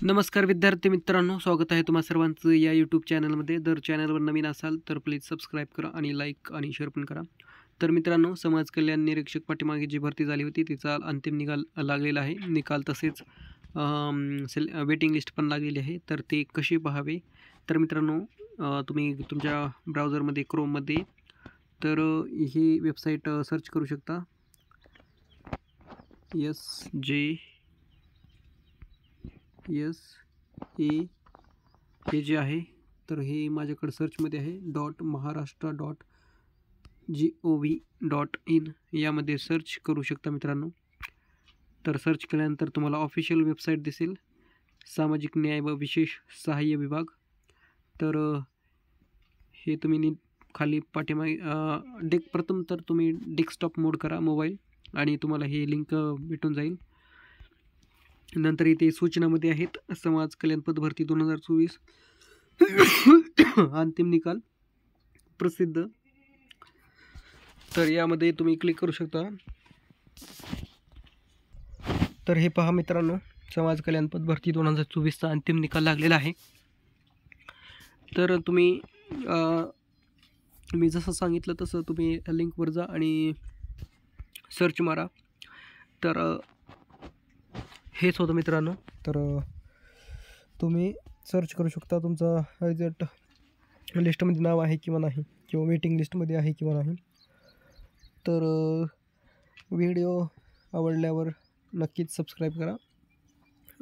नमस्कार विद्यार्थी मित्रांनो, स्वागत आहे तुम्हा सर्वांचं या यूट्यूब चॅनलमध्ये. जर चॅनलवर नवीन असाल तर प्लीज सबस्क्राईब करा आणि लाईक आणि शेअर पण करा. तर मित्रांनो, समाज कल्याण निरीक्षक पाठीमागे जी भरती झाली होती तिचा अंतिम निकाल लागलेला आहे. निकाल तसेच वेटिंग लिस्ट पण लागलेली आहे. तर ते कशी पाहावे, तर मित्रांनो तुम्ही तुमच्या ब्राउझरमध्ये क्रोममध्ये तर ही वेबसाईट सर्च करू शकता. हे जे आहे तर हे माझ्याकडे सर्चमध्ये आहे .महाराष्ट्र.gov.in यामध्ये सर्च करू शकता मित्रांनो. तर सर्च केल्यानंतर तुम्हाला ऑफिशियल वेबसाईट दिसेल, सामाजिक न्याय व विशेष सहाय्य विभाग. तर हे तुम्ही खाली पाठीमागे प्रथम तर तुम्ही डेस्कटॉप मोड करा मोबाईल आणि तुम्हाला हे लिंक भेटून जाईल. नंतर इथे सूचनामध्ये आहेत समाज कल्याण पद भरती 2024 अंतिम निकाल प्रसिद्ध. तर यामध्ये तुम्ही क्लिक करू शकता. तर हे पहा मित्रांनो, समाज कल्याण पद भरती 2024चा अंतिम निकाल लागलेला आहे. तर तुम्ही मी जसं सांगितलं तसं तुम्ही लिंकवर जा आणि सर्च मारा. तर हेच होतं मित्रांनो. तर तुम्ही सर्च करू शकता तुमचा रिझल्ट लिस्टमध्ये नाव आहे किंवा नाही, किंवा वेटिंग लिस्टमध्ये आहे किंवा नाही. तर व्हिडिओ आवडल्यावर नक्कीच सबस्क्राईब करा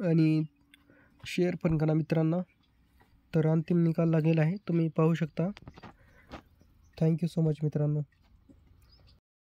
आणि शेअर पण करा मित्रांना. तर अंतिम निकाल लागलेला आहे, तुम्ही पाहू शकता. थँक्यू सो मच मित्रांनो.